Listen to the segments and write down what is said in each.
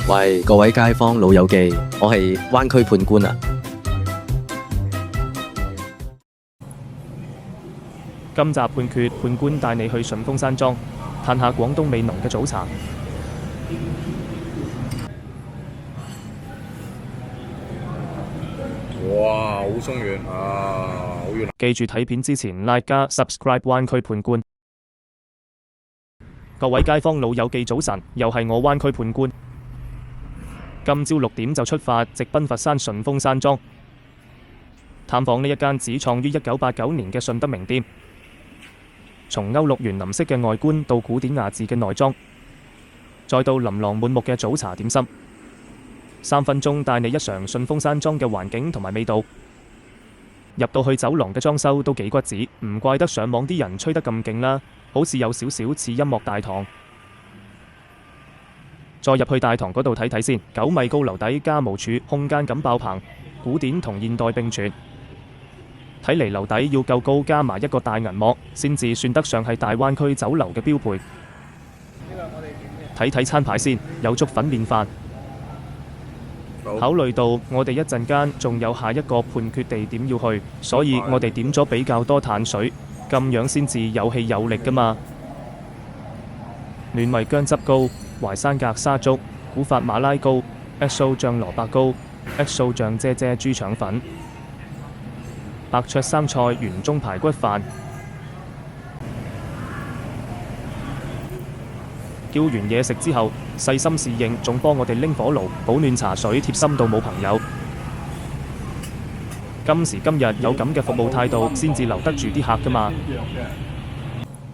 喂，各位街坊老友記，我係灣區判官啊！今集判決判官帶你去順峰山莊，嘆下廣東味濃嘅早茶。哇，好鬆軟啊，好遠。記住睇片之前 like 加 subscribe 灣區判官。各位街坊老友記早晨，又係我灣區判官。今朝6點就出發，直奔佛山順峰山莊，探訪呢一間只創於1989年嘅順德名店。從歐陸園林式嘅外觀到古典雅致嘅內裝，再到琳琅滿目嘅早茶點心，3分鐘帶你一嘗順峰山莊嘅環境同埋味道。入到去酒廊嘅裝修都幾骨子，唔怪得上網啲人吹得咁勁啦，好似有少少似音樂大堂。再入去大堂嗰度睇睇先，9米高樓底加無柱，空間感爆棚，古典同現代並存。睇嚟樓底要夠高，加埋一個大銀幕，先至算得上係大灣區酒樓嘅標配。睇睇餐牌先，有粥粉麵飯。考慮到我哋一陣間仲有下一個判決地點要去，所以我哋點咗比較多碳水，咁樣先至有氣有力㗎嘛。暖胃薑汁糕、淮山格沙粥、古法馬拉糕、XO 醬蘿蔔糕、XO 醬啫啫豬腸粉、白灼生菜圓中排骨飯。叫完嘢食之後，細心侍應仲幫我哋拎火爐、保暖茶水，貼心到冇朋友。今時今日有咁嘅服務態度，先至留得住啲客㗎嘛。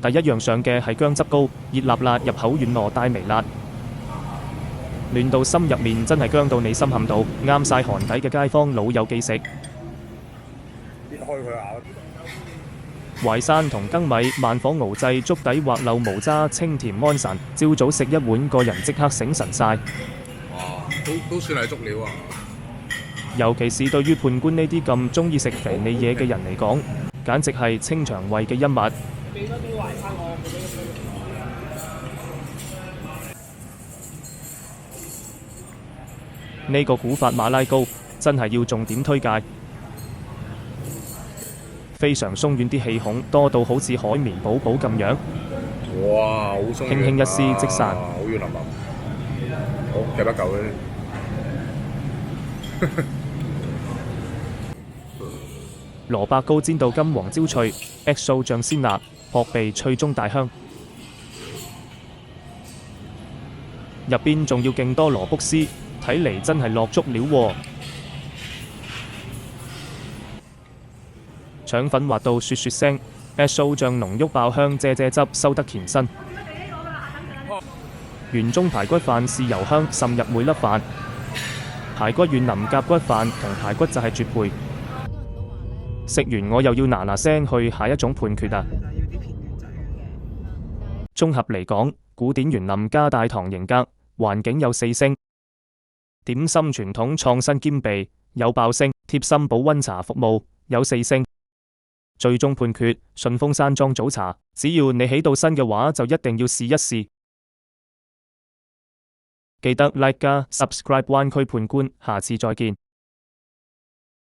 第一樣上嘅係薑汁糕，熱辣辣，入口軟糯帶微辣，暖到心入面，真係薑到你心坎度，啱晒寒底嘅街坊老友記食。淮山同粳米慢火熬製，粥底滑溜無渣，清甜安神。朝早食一碗，個人即刻醒神晒。哇，都算係足料啊！尤其是對於判官呢啲咁中意食肥膩嘢嘅人嚟講，簡直係清腸胃嘅恩物。呢個古法馬拉糕真係要重點推介。非常鬆軟，啲氣孔多到好似海綿寶寶咁樣。哇，好鬆軟，輕輕一撕即散。好軟腍腍。好，夾一嚿嗰啲。蘿蔔糕煎到金黃焦脆，XO 醬鮮辣，撲鼻脆中帶香。入邊仲要勁多蘿卜絲，睇嚟真係落足料喎。腸粉滑到雪雪聲，XO 醬濃郁爆香，啫啫汁收得乾身。圓中排骨飯豉油香滲入每粒飯，排骨軟腍夾骨飯同排骨就係絕配。食完我又要嗱嗱聲去下一種判決啊！綜合嚟講，古典園林加大堂型格，環境有4星；點心傳統創新兼備有爆星，貼心保溫茶服務有4星。最終判決順峰山莊早茶，只要你起到身嘅話，就一定要試一試。記得 like 加 subscribe 灣區判官，下次再見。